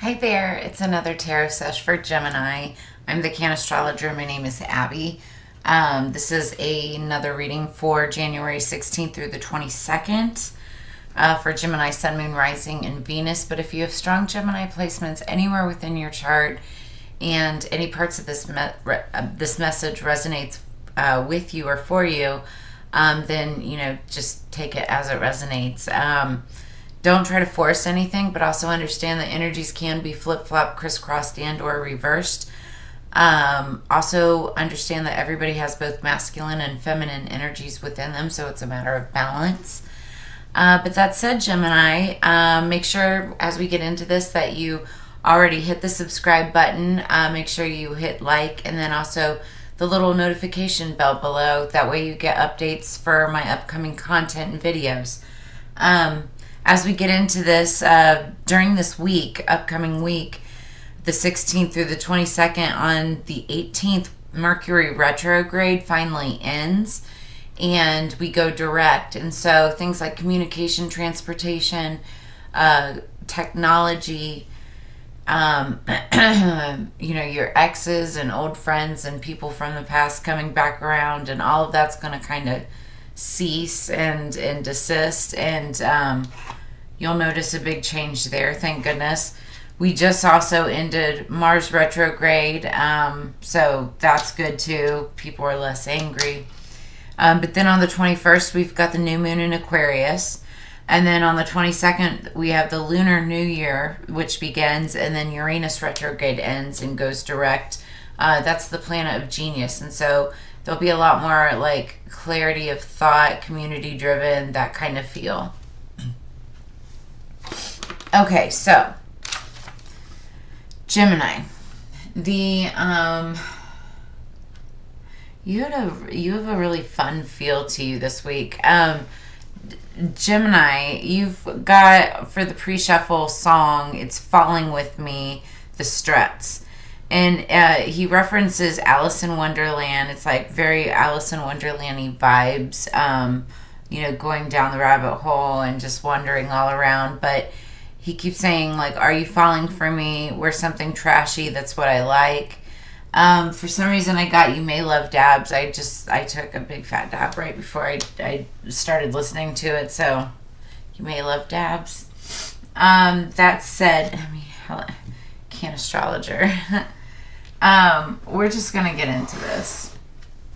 Hi there, it's another tarot sesh for Gemini. I'm the Cannastrologer. My name is Abby. This is another reading for January 16th through the 22nd for Gemini, Sun, Moon, Rising, and Venus. But if you have strong Gemini placements anywhere within your chart and any parts of this message resonates with you or for you, then, just take it as it resonates. Don't try to force anything, but also understand that energies can be flip-flop, crisscrossed, and or reversed. Also understand that everybody has both masculine and feminine energies within them, so it's a matter of balance. But that said, Gemini, make sure as we get into this that you already hit the subscribe button. Make sure you hit like, and then also the little notification bell below. That way you get updates for my upcoming content and videos. As we get into this, during this upcoming week, the 16th through the 22nd, on the 18th, Mercury retrograde finally ends, and we go direct. And so things like communication, transportation, technology, your exes and old friends and people from the past coming back around, and all of that's going to kind of cease and desist, and you'll notice a big change there, thank goodness. We just also ended Mars retrograde, so that's good too. People are less angry. But then on the 21st, we've got the new moon in Aquarius, and then on the 22nd, we have the Lunar New Year, which begins, and then Uranus retrograde ends and goes direct. That's the planet of genius, and so there'll be a lot more like clarity of thought, community driven, that kind of feel. Okay, so Gemini, you have a really fun feel to you this week. Gemini, you've got, for the pre-shuffle song, it's Falling With Me, the Struts. And he references Alice in Wonderland. It's like very Alice in Wonderland-y vibes, going down the rabbit hole and just wandering all around. But he keeps saying, like, are you falling for me? We're something trashy. That's what I like. For some reason, I got You May Love Dabs. I took a big fat dab right before I started listening to it. So, You May Love Dabs. That said, Cannastrologer. We're just going to get into this.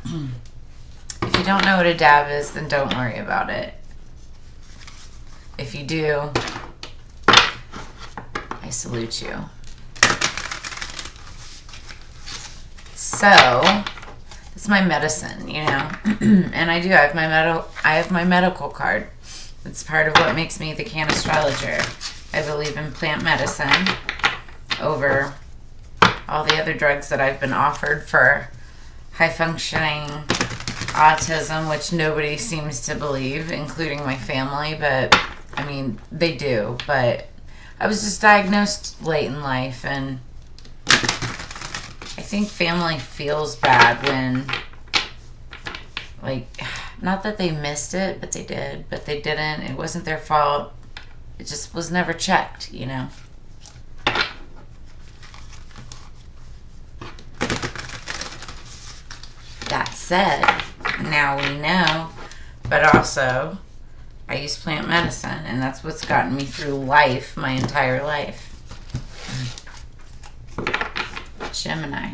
If you don't know what a dab is, then don't worry about it. If you do, I salute you. So, it's my medicine, and I have my medical card. It's part of what makes me the Cannastrologer. I believe in plant medicine over all the other drugs that I've been offered for high-functioning autism, which nobody seems to believe, including my family, but, they do, but I was just diagnosed late in life, and I think family feels bad when, not that they missed it, but they did, but they didn't. It wasn't their fault. It just was never checked, That said, now we know, but also I use plant medicine, and that's what's gotten me through life, my entire life. Gemini.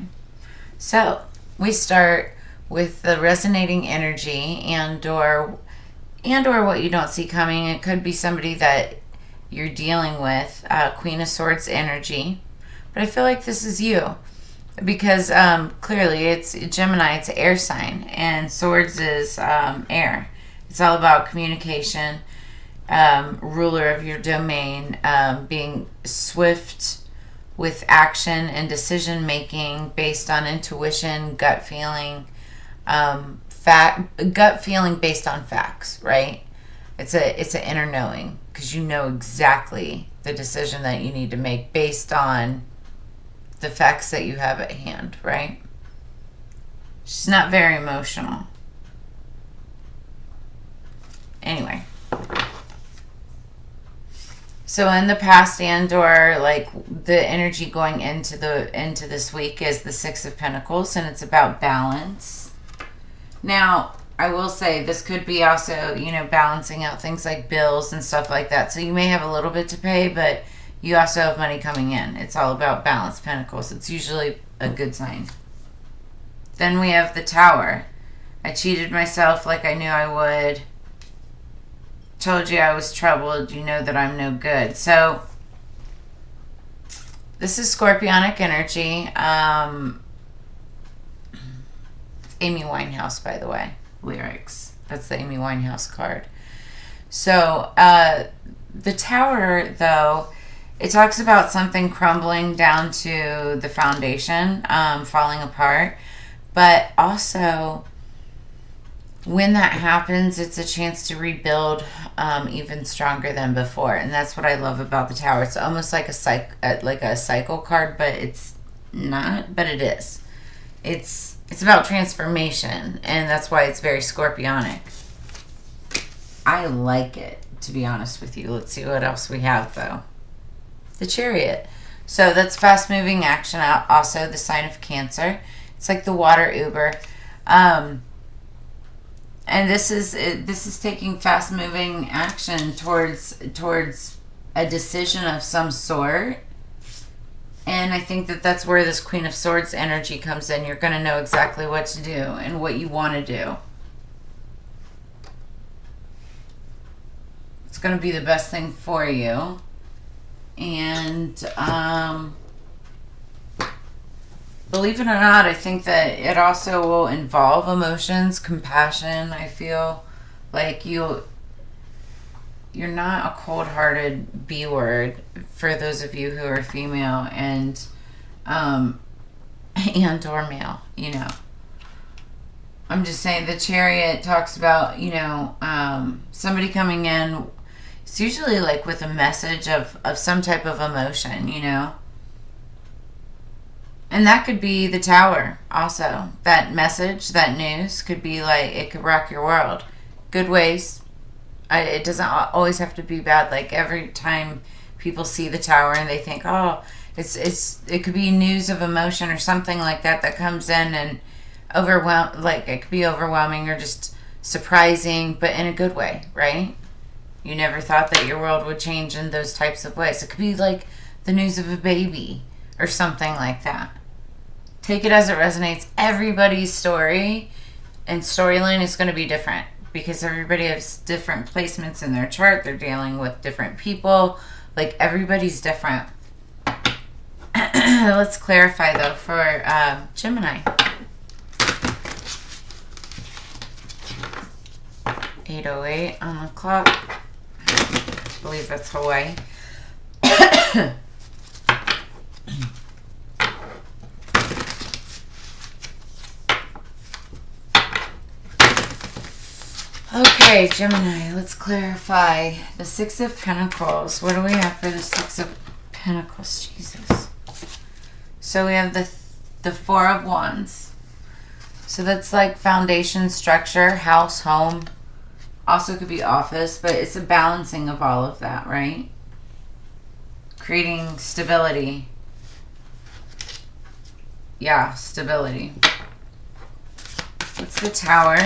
So, we start with the resonating energy and or what you don't see coming. It could be somebody that you're dealing with, Queen of Swords energy. But I feel like this is you. Because clearly it's Gemini, it's an air sign, and Swords is air. It's all about communication, ruler of your domain, being swift with action and decision making based on intuition, gut feeling, gut feeling based on facts, right? It's an inner knowing, because you know exactly the decision that you need to make based on the facts that you have at hand, right? She's not very emotional. Anyway. So in the past and or like the energy going into this week is the Six of Pentacles, and it's about balance. Now, I will say this could be also, you know, balancing out things like bills and stuff like that. So you may have a little bit to pay, but you also have money coming in. It's all about balance, Pentacles. It's usually a good sign. Then we have the Tower. I cheated myself like I knew I would. Told you I was troubled. You know that I'm no good. So this is Scorpionic energy. Amy Winehouse, by the way. Lyrics. That's the Amy Winehouse card. So the Tower, though, it talks about something crumbling down to the foundation, falling apart. But also, when that happens, it's a chance to rebuild even stronger than before. And that's what I love about the Tower. It's almost like a cycle card, but it's not, but it is. It's about transformation, and that's why it's very Scorpionic. I like it, to be honest with you. Let's see what else we have, though. The Chariot. So that's fast-moving action. Also, the sign of Cancer. It's like the water Uber. And this is taking fast-moving action towards a decision of some sort. And I think that that's where this Queen of Swords energy comes in. You're going to know exactly what to do and what you want to do. It's going to be the best thing for you. And believe it or not, I think that it also will involve emotions, compassion. I feel like you're not a cold-hearted B word for those of you who are female and or male, you know. I'm just saying the Chariot talks about, you know, somebody coming in. It's usually like with a message of some type of emotion, you know. And that could be the Tower also. That message, that news could be like, it could rock your world. Good ways. It doesn't always have to be bad. Like every time people see the Tower and they think, oh, it could be news of emotion or something like that comes in and like it could be overwhelming or just surprising, but in a good way, right? You never thought that your world would change in those types of ways. It could be like the news of a baby or something like that. Take it as it resonates. Everybody's story and storyline is going to be different because everybody has different placements in their chart. They're dealing with different people. Like everybody's different. Let's clarify though for Gemini. 8:08 on the clock. I believe that's Hawaii. Okay, Gemini, let's clarify. The Six of Pentacles. What do we have for the Six of Pentacles? Jesus. So we have the Four of Wands. So that's like foundation, structure, house, home. Also could be office, but it's a balancing of all of that, right? Creating stability. Yeah, stability. What's the Tower?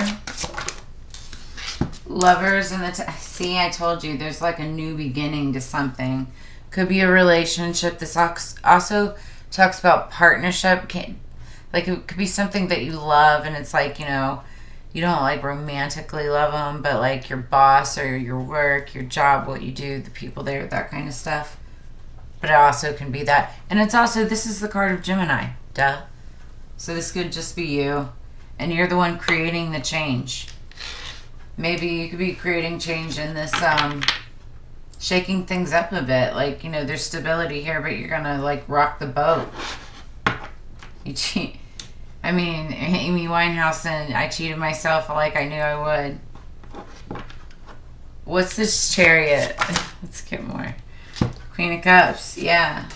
Lovers and see, I told you, there's like a new beginning to something. Could be a relationship. This also talks about partnership. Like it could be something that you love and it's like, you know, you don't like romantically love them, but like your boss or your work, your job, what you do, the people there, that kind of stuff. But it also can be that. And it's also, this is the card of Gemini. Duh. So this could just be you. And you're the one creating the change. Maybe you could be creating change in this, shaking things up a bit. Like, you know, there's stability here, but you're going to like rock the boat. You cheat. I mean, Amy Winehouse and I cheated myself like I knew I would. What's this Chariot? Let's get more. Queen of Cups. Yeah.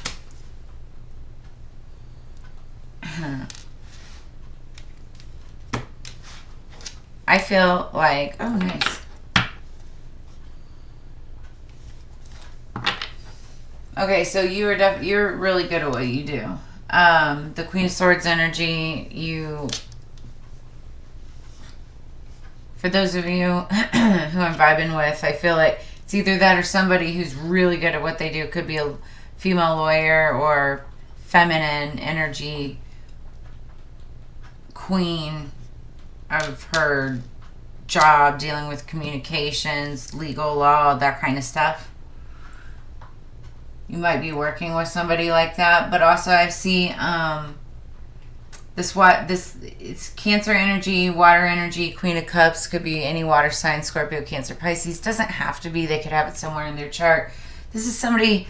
I feel like, oh, nice. Okay, so you're really good at what you do. The Queen of Swords energy, for those of you who I'm vibing with, I feel like it's either that or somebody who's really good at what they do. It could be a female lawyer or feminine energy queen of her job, dealing with communications, legal, law, that kind of stuff. You might be working with somebody like that, but also I see it's Cancer energy, water energy, Queen of Cups, could be any water sign, Scorpio, Cancer, Pisces. Doesn't have to be. They could have it somewhere in their chart. This is somebody.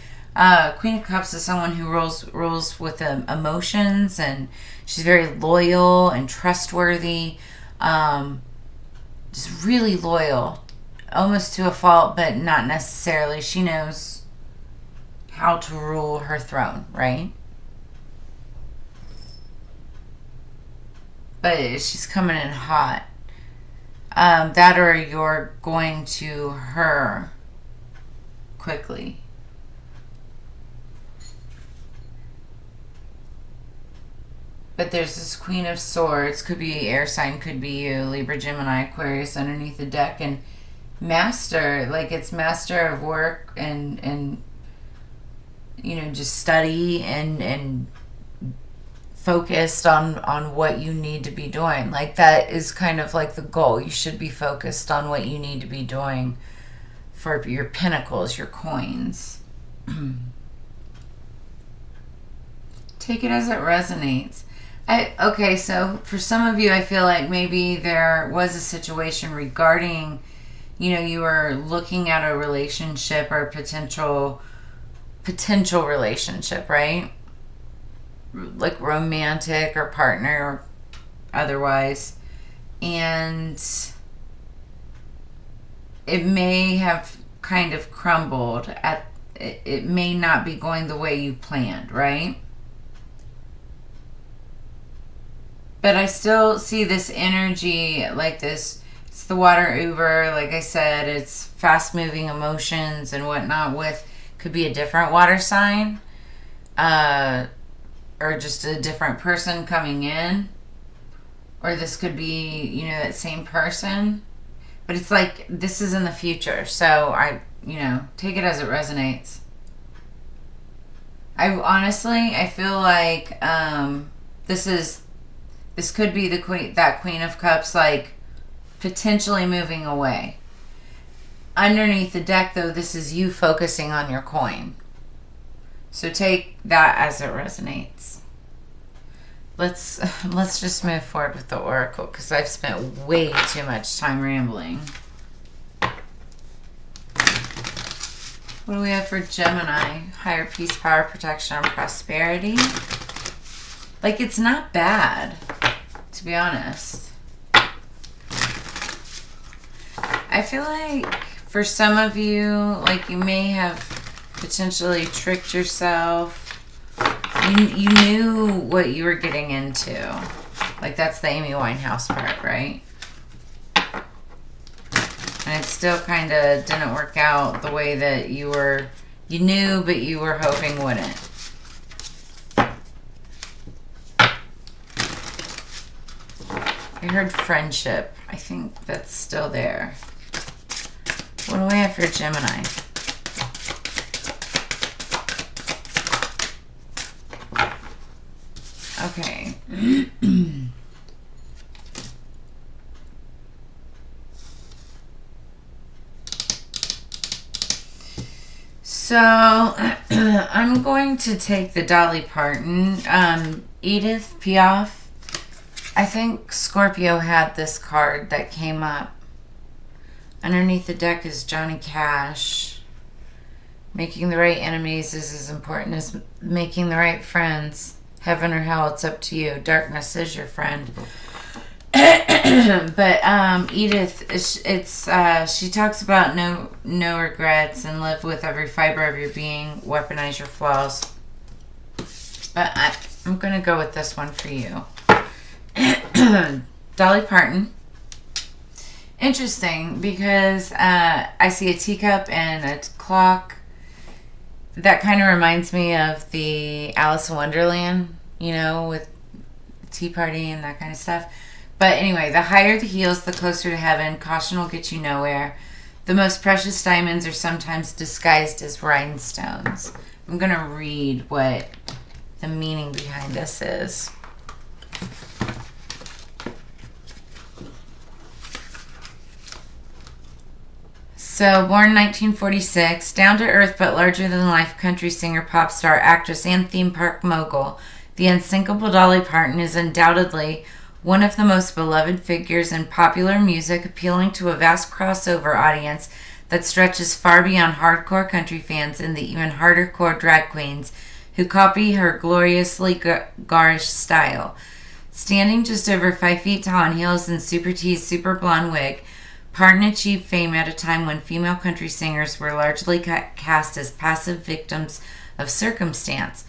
Queen of Cups is someone who rules with emotions, and she's very loyal and trustworthy. Just really loyal, almost to a fault, but not necessarily. She knows how to rule her throne, right? But she's coming in hot. That or you're going to her quickly. But there's this Queen of Swords, could be air sign, could be you, Libra, Gemini, Aquarius, underneath the deck, and master, like it's master of work and just study and focused on what you need to be doing. Like that is kind of like the goal. You should be focused on what you need to be doing for your pinnacles, your coins. Take it as it resonates. Okay, so for some of you, I feel like maybe there was a situation regarding, you were looking at a relationship or potential relationship, right? Like romantic or partner or otherwise. And it may have kind of crumbled. It may not be going the way you planned, right? But I still see this energy like this. It's the water uber, like I said, it's fast moving emotions and whatnot with, could be a different water sign, or just a different person coming in. Or this could be, that same person. But it's like, this is in the future. So take it as it resonates. I feel like this could be that Queen of Cups, like potentially moving away. Underneath the deck, though, this is you focusing on your coin. So take that as it resonates. Let's just move forward with the oracle, because I've spent way too much time rambling. What do we have for Gemini? Higher peace, power, protection, and prosperity. Like, it's not bad, to be honest. I feel like for some of you, like you may have potentially tricked yourself. You knew what you were getting into. Like, that's the Amy Winehouse part, right? And it still kind of didn't work out the way that you knew, but you were hoping wouldn't. I heard friendship. I think that's still there. What do we have for Gemini? Okay. So, I'm going to take the Dolly Parton, Edith Piaf. I think Scorpio had this card that came up. Underneath the deck is Johnny Cash. Making the right enemies is as important as making the right friends. Heaven or hell, it's up to you. Darkness is your friend. But Edith, she talks about no regrets and live with every fiber of your being. Weaponize your flaws. But I'm going to go with this one for you. Dolly Parton. Interesting, because I see a teacup and a clock. that kind of reminds me of the Alice in Wonderland, you know, with Tea Party and that kind of stuff. But anyway, the higher the heels, the closer to heaven. Caution will get you nowhere. The most precious diamonds are sometimes disguised as rhinestones. I'm going to read what the meaning behind this is. So, born in 1946, down-to-earth but larger-than-life country singer, pop star, actress, and theme park mogul, the unsinkable Dolly Parton is undoubtedly one of the most beloved figures in popular music, appealing to a vast crossover audience that stretches far beyond hardcore country fans and the even harder core drag queens who copy her gloriously garish style. Standing just over 5 feet tall in heels and super teased, super blonde wig, Parton achieved fame at a time when female country singers were largely cast as passive victims of circumstance.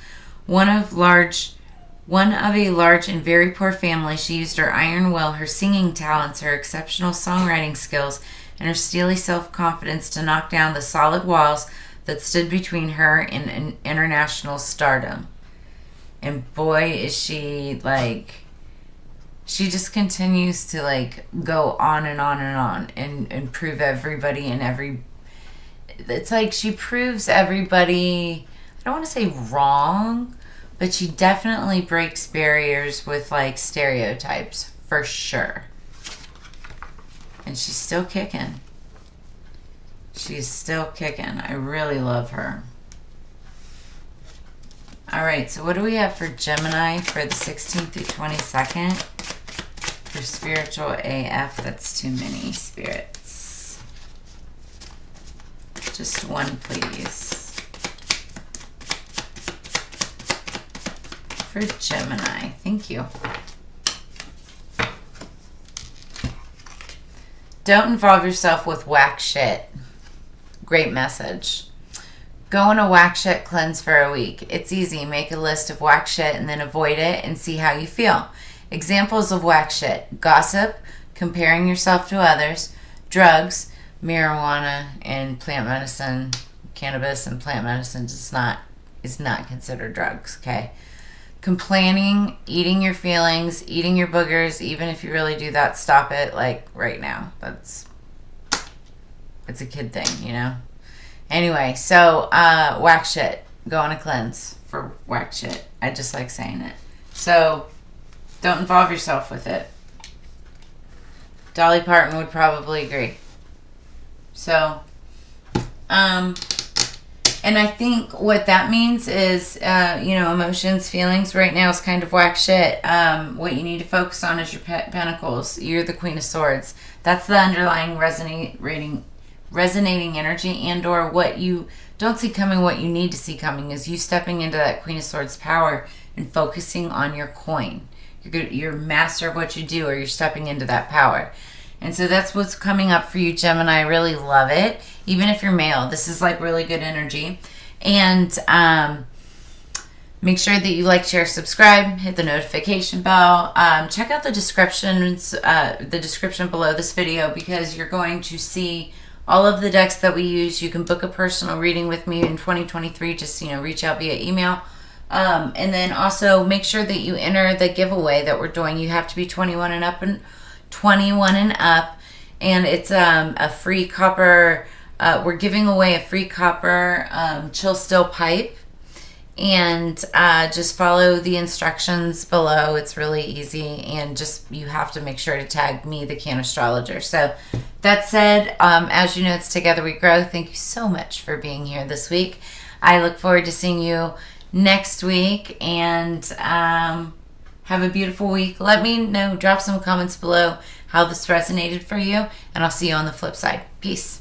One of a large and very poor family, she used her iron will, her singing talents, her exceptional songwriting skills, and her steely self-confidence to knock down the solid walls that stood between her and international stardom. And boy, is she, like, she just continues to, like, go on and on and on and prove everybody and it's like she proves everybody, I don't want to say wrong, but she definitely breaks barriers with, like, stereotypes, for sure. And she's still kicking. She's still kicking. I really love her. All right, so what do we have for Gemini for the 16th through 22nd? For spiritual AF, that's too many spirits. Just one, please. For Gemini, thank you. Don't involve yourself with whack shit. Great message. Go on a whack shit cleanse for a week. It's easy. Make a list of whack shit and then avoid it and see how you feel. Examples of whack shit: gossip, comparing yourself to others, drugs, marijuana, and plant medicine. Cannabis and plant medicine is not considered drugs, okay? Complaining, eating your feelings, eating your boogers. Even if you really do that, stop it, like, right now. It's a kid thing, you know? Anyway, so whack shit. Go on a cleanse for whack shit. I just like saying it. So don't involve yourself with it. Dolly Parton would probably agree. So, and I think what that means is, emotions, feelings right now is kind of whack shit. What you need to focus on is your pentacles. You're the Queen of Swords. That's the underlying resonating energy, and or what you don't see coming, what you need to see coming is you stepping into that Queen of Swords power and focusing on your coin. You're master of what you do, or you're stepping into that power. And so that's what's coming up for you, Gemini. I really love it. Even if you're male, this is like really good energy. And make sure that you like, share, subscribe, hit the notification bell. Check out the description below this video, because you're going to see all of the decks that we use. You can book a personal reading with me in 2023. Just, reach out via email. And then also make sure that you enter the giveaway that we're doing. You have to be 21 and up, and it's a free copper. We're giving away a free copper chill still pipe, and just follow the instructions below. It's really easy, and just you have to make sure to tag me, the Cannastrologer. So that said, as you know, it's Together We Grow. Thank you so much for being here this week. I look forward to seeing you next week, and have a beautiful week. Let me know, drop some comments below how this resonated for you, and I'll see you on the flip side. Peace.